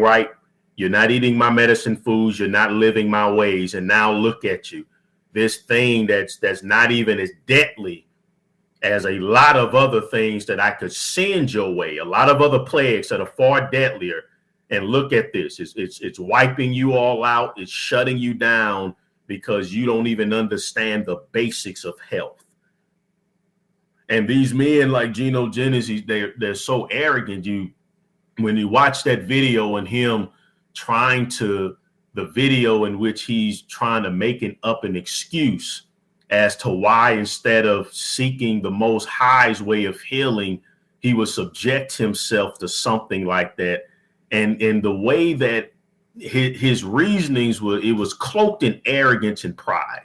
right. You're not eating my medicine foods. You're not living my ways. And now look at you. This thing that's not even as deadly as a lot of other things that I could send your way, a lot of other plagues that are far deadlier. And look at this. It's wiping you all out. It's shutting you down because you don't even understand the basics of health. And these men like Gino, Jennings, they're so arrogant. When you watch that video and him the video in which he's trying to make an excuse as to why, instead of seeking the Most High's way of healing, he would subject himself to something like that. And in the way that his reasonings it was cloaked in arrogance and pride.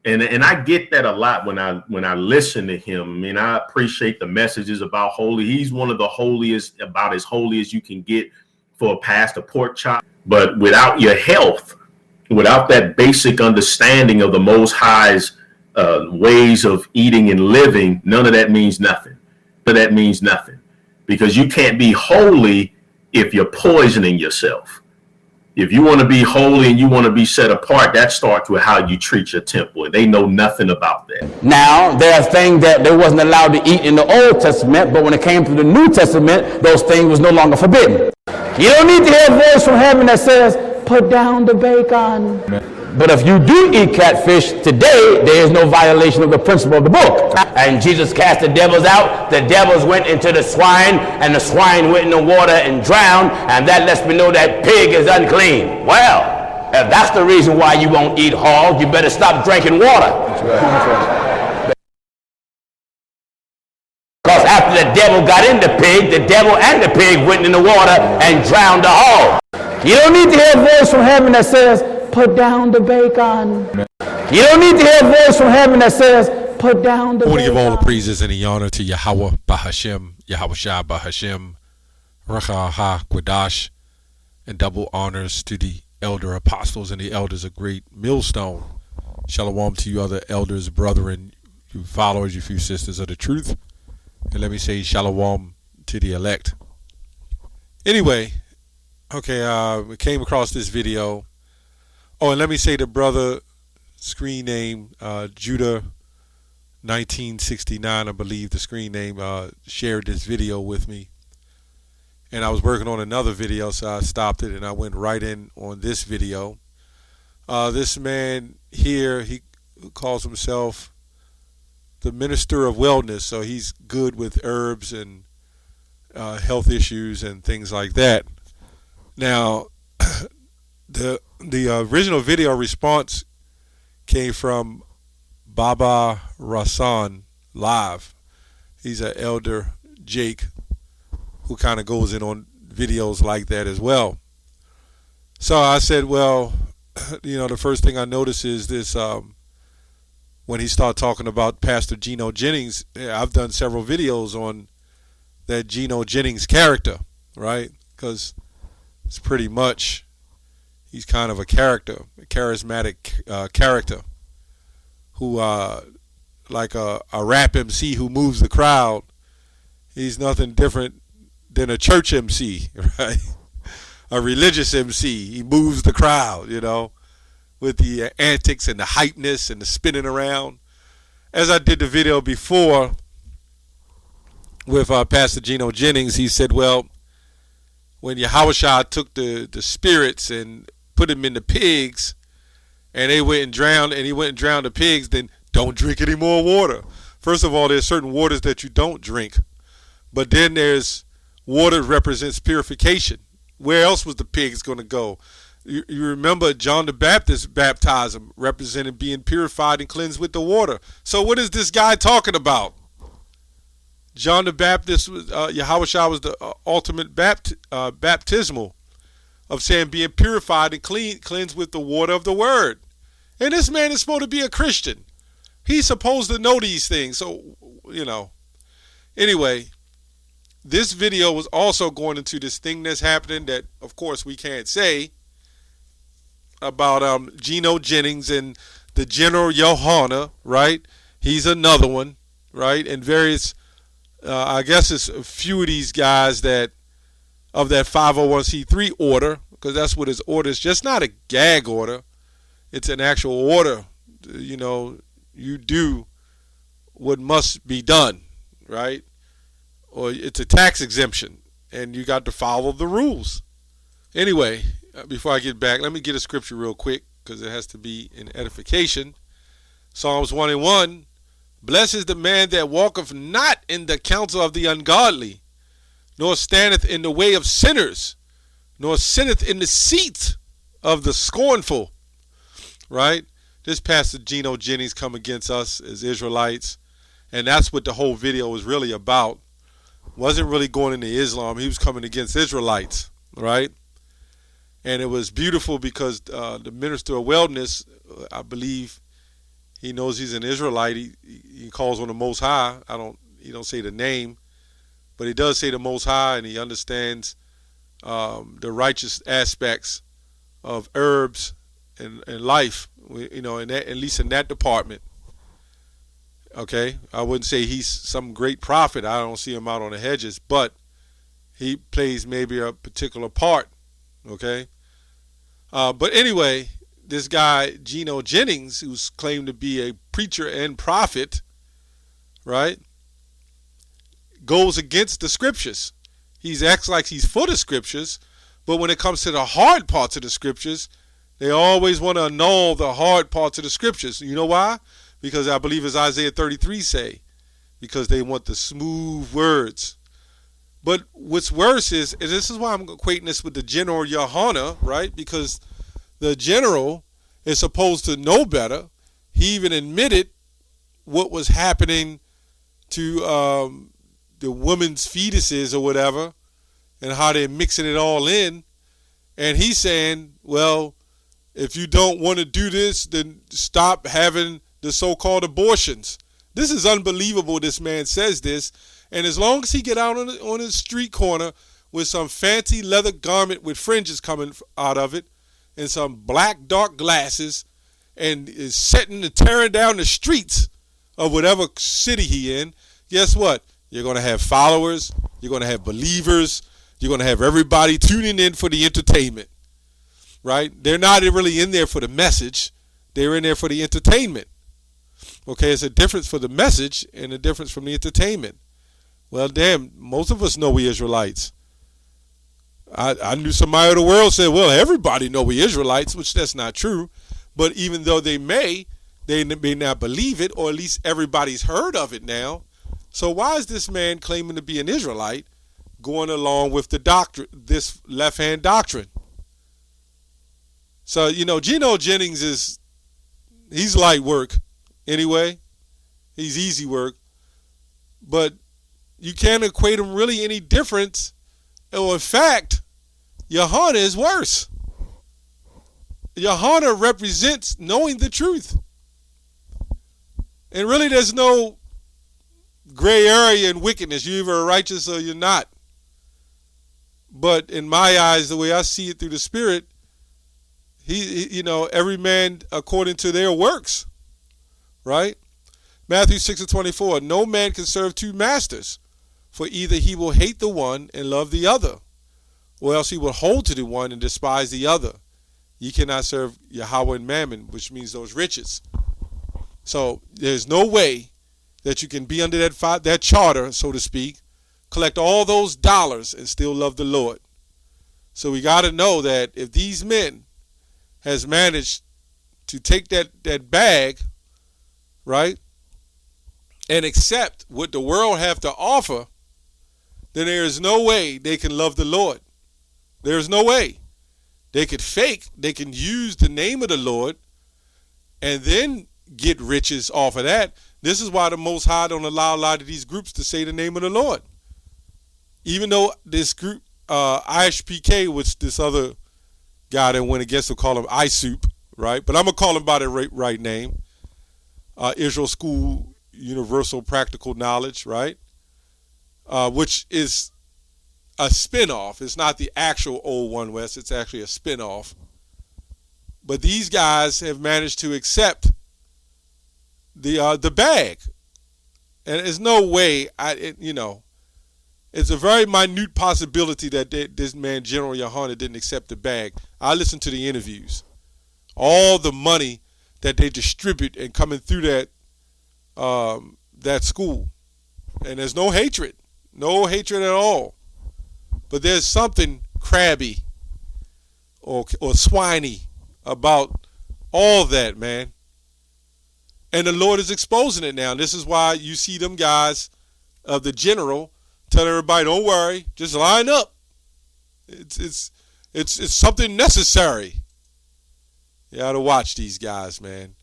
And I get that a lot when I listen to him. I mean, I appreciate the messages about holy. He's one of the holiest, about as holy as you can get for a pastor pork chop. But without your health, without that basic understanding of the Most High's ways of eating and living, none of that means nothing. But that means nothing, because you can't be holy if you're poisoning yourself. If you want to be holy and you want to be set apart, that starts with how you treat your temple, and they know nothing about that. Now, there are things that they wasn't allowed to eat in the Old Testament, but when it came to the New Testament, those things was no longer forbidden. You don't need to hear a voice from heaven that says, put down the bacon. But if you do eat catfish today, there is no violation of the principle of the book. And Jesus cast the devils out. The devils went into the swine, and the swine went in the water and drowned. And that lets me know that pig is unclean. Well, if that's the reason why you won't eat hog, you better stop drinking water. Because after the devil got in the pig, the devil and the pig went in the water and drowned the hog. You don't need to hear a voice from heaven that says, put down the bacon. You don't need to hear a voice from heaven that says, put down the bacon. I want to give all the praises and the honor to Yahweh Bahashem, Yahweh Shah Bahashem, Racha HaQuadash, and double honors to the elder apostles and the elders of Great Millstone. Shalom to you other elders, brethren, you followers, you few sisters of the truth. And let me say shalom to the elect. Anyway, okay, we came across this video. Oh, and let me say the brother screen name, Judah 1969, I believe the screen name, shared this video with me. And I was working on another video, so I stopped it and I went right in on this video. This man here, he calls himself the Minister of Wellness, so he's good with herbs and health issues and things like that. Now, the original video response came from Baba Rasan Live. He's an elder Jake who kind of goes in on videos like that as well. So I said, well, you know, the first thing I noticed is this, when he started talking about Pastor Gino Jennings. I've done several videos on that Gino Jennings character, right? Because it's pretty much, he's kind of a character, a charismatic character who, like a rap MC who moves the crowd. He's nothing different than a church MC, right? A religious MC. He moves the crowd, you know, with the antics and the hypeness and the spinning around. As I did the video before with Pastor Gino Jennings, he said, well, when Yahushua took the spirits and put them in the pigs, and they went and drowned, and he went and drowned the pigs, then don't drink any more water. First of all, there's certain waters that you don't drink, but then there's water that represents purification. Where else was the pigs going to go? You remember John the Baptist's baptism represented being purified and cleansed with the water. So what is this guy talking about? John the Baptist, Yahushua was the ultimate baptismal of saying being purified and cleansed with the water of the word. And this man is supposed to be a Christian. He's supposed to know these things. So, you know, anyway, this video was also going into this thing that's happening that, of course, we can't say about Gino Jennings and the General Johanna, right? He's another one, right? And various, I guess it's a few of these guys that of that 501c3 order, because that's what his order is. Just not a gag order. It's an actual order. You know, you do what must be done, right? Or it's a tax exemption, and you got to follow the rules. Anyway, before I get back, let me get a scripture real quick, because it has to be in edification. Psalms 1:1, blessed is the man that walketh not in the counsel of the ungodly, nor standeth in the way of sinners, nor sitteth in the seat of the scornful. Right? This Pastor Gino Jennings come against us as Israelites, and that's what the whole video was really about. Wasn't really going into Islam. He was coming against Israelites, right? And it was beautiful because the minister of wellness, I believe, he knows he's an Israelite. He calls on the Most High. He don't say the name, but he does say the Most High, and he understands the righteous aspects of herbs and life. You know, in that, at least in that department. Okay, I wouldn't say he's some great prophet. I don't see him out on the hedges, but he plays maybe a particular part. Okay, but anyway, this guy Gino Jennings, who's claimed to be a preacher and prophet, right, goes against the scriptures. He acts like he's for the scriptures, but when it comes to the hard parts of the scriptures, they always want to annul the hard parts of the scriptures. You know why? Because I believe as Isaiah 33 say, because they want the smooth words. But what's worse is, and this is why I'm equating this with the general Yohana, right? Because the general is supposed to know better. He even admitted what was happening to the women's fetuses or whatever, and how they're mixing it all in. And he's saying, well, if you don't want to do this, then stop having the so-called abortions. This is unbelievable. This man says this, and as long as he get out on his street corner with some fancy leather garment with fringes coming out of it, and some black dark glasses, and is setting and tearing down the streets of whatever city he in, guess what? You're going to have followers. You're going to have believers. You're going to have everybody tuning in for the entertainment, right? They're not really in there for the message. They're in there for the entertainment. Okay, it's a difference for the message and a difference from the entertainment. Well, damn, most of us know we Israelites. I knew somebody of the world said, well, everybody know we Israelites, which that's not true. But even though they may not believe it, or at least everybody's heard of it now. So why is this man claiming to be an Israelite going along with the doctrine, this left-hand doctrine? So, you know, Gino Jennings he's light work anyway. He's easy work. But you can't equate him really any difference. Or in fact, Yohana is worse. Yohana represents knowing the truth. And really there's no gray area in wickedness. You're either righteous or you're not. But in my eyes, the way I see it through the Spirit, he every man according to their works. Right? Matthew 6:24, no man can serve two masters, for either he will hate the one and love the other, or else he will hold to the one and despise the other. You cannot serve Yahweh and Mammon, which means those riches. So there's no way that you can be under that charter, so to speak, collect all those dollars and still love the Lord. So we got to know that if these men has managed to take that bag, right, and accept what the world have to offer, then there is no way they can love the Lord. There is no way. They could fake, they can use the name of the Lord and then get riches off of that. This is why the Most High don't allow a lot of these groups to say the name of the Lord. Even though this group, IHPK, which this other guy that went against will call him ISOUP, right? But I'm going to call him by the right name. Israel School Universal Practical Knowledge, right? Which is a spinoff. It's not the actual Old One West. It's actually a spinoff. But these guys have managed to accept the bag, and there's no way. It's a very minute possibility that this man, General Yohana, didn't accept the bag. I listened to the interviews. All the money that they distribute and coming through that school. And there's no hatred. No hatred at all. But there's something crabby or swiney about all that, man. And the Lord is exposing it now. This is why you see them guys of the general telling everybody, don't worry, just line up. It's something necessary. You got to watch these guys, man.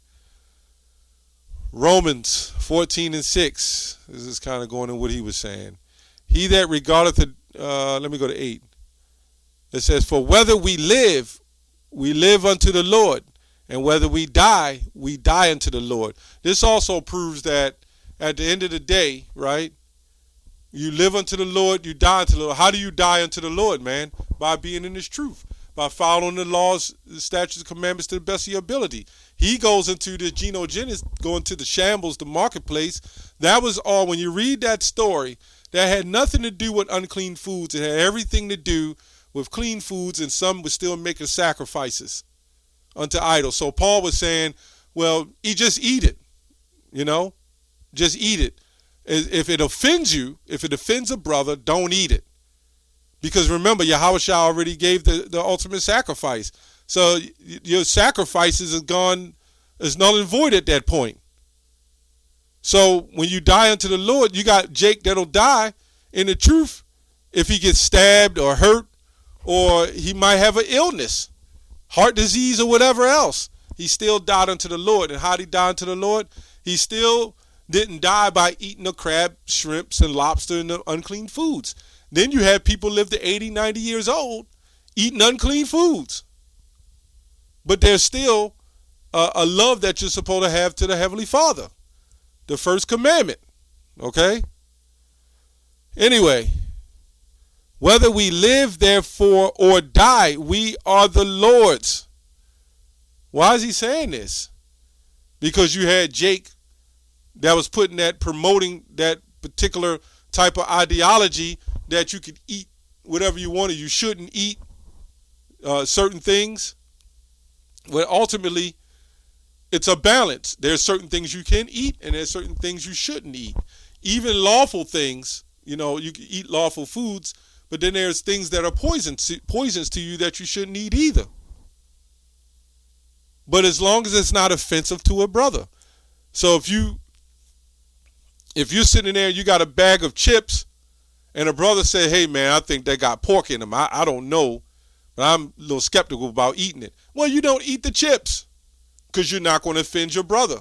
Romans 14:6. This is kind of going in what he was saying. He that regardeth let me go to 8. It says, for whether we live unto the Lord, and whether we die unto the Lord. This also proves that at the end of the day, right, you live unto the Lord, you die unto the Lord. How do you die unto the Lord, man? By being in his truth, by following the laws, the statutes, and commandments to the best of your ability. He goes into the Gino, Jennings, going to the shambles, the marketplace. That was all. When you read that story, that had nothing to do with unclean foods. It had everything to do with clean foods, and some were still making sacrifices unto idols. So Paul was saying, well, just eat it, just eat it. If it offends you, if it offends a brother, don't eat it. Because remember, Yahushua already gave the ultimate sacrifice. So your sacrifices is null and void at that point. So when you die unto the Lord, you got Jake that'll die in the truth if he gets stabbed or hurt, or he might have an illness, heart disease or whatever else. He still died unto the Lord. And how did he die unto the Lord? He still didn't die by eating the crab, shrimps, and lobster and the unclean foods. Then you have people live to 80, 90 years old eating unclean foods. But there's still a love that you're supposed to have to the Heavenly Father. The first commandment. Okay? Anyway, whether we live, therefore, or die, we are the Lord's. Why is he saying this? Because you had Jake that was promoting that particular type of ideology that you could eat whatever you wanted. You shouldn't eat certain things. Well, ultimately, it's a balance. There's certain things you can eat, and there's certain things you shouldn't eat. Even lawful things, you can eat lawful foods, but then there's things that are poisons to you that you shouldn't eat either. But as long as it's not offensive to a brother. So if you're sitting there, you got a bag of chips, and a brother said, hey, man, I think they got pork in them. I don't know, but I'm a little skeptical about eating it. Well, you don't eat the chips because you're not going to offend your brother.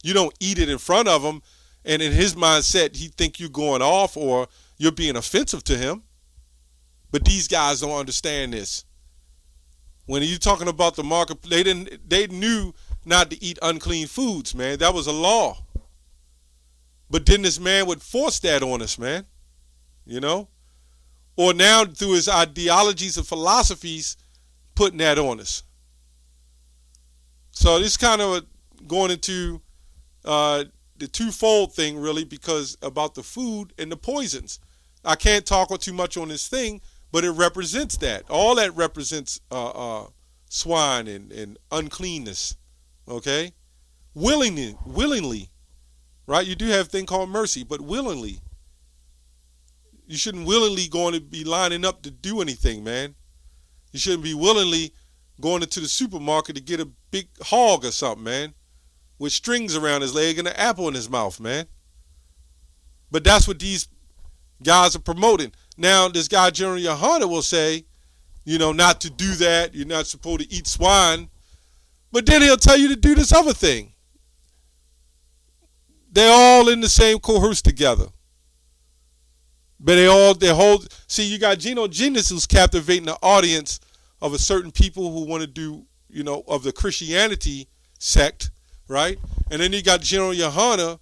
You don't eat it in front of him, and in his mindset, he think you're going off or you're being offensive to him. But these guys don't understand this. When you're talking about the market, they knew not to eat unclean foods, man. That was a law. But then this man would force that on us, man. Or now through his ideologies and philosophies, putting that on us. So this kind of going into the twofold thing, really, because about the food and the poisons. I can't talk too much on this thing, but it represents that. All that represents swine and uncleanness. Okay? Willingly. Right? You do have a thing called mercy, but willingly. You shouldn't willingly going to be lining up to do anything, man. You shouldn't be willingly going into the supermarket to get a big hog or something, man, with strings around his leg and an apple in his mouth, man. But that's what these guys are promoting. Now, this guy, General Yohana, will say, not to do that. You're not supposed to eat swine. But then he'll tell you to do this other thing. They're all in the same cohorts together. But see, you got Gino Jennings who's captivating the audience of a certain people who want to do, of the Christianity sect, right? And then you got General Yohana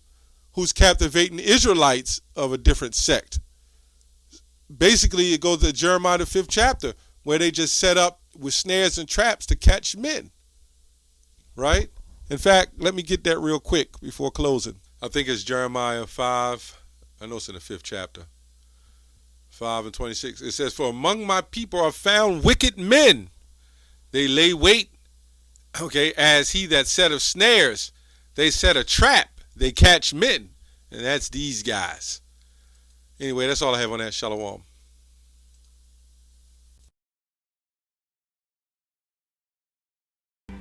who's captivating Israelites of a different sect. Basically, it goes to Jeremiah the 5th chapter, where they just set up with snares and traps to catch men, right? In fact, let me get that real quick before closing. I think it's Jeremiah 5. I know it's in the 5th chapter. 5 and 26. It says, for among my people are found wicked men. They lay wait, okay, as he that setteth snares. They set a trap. They catch men. And that's these guys. Anyway, that's all I have on that. Shalom.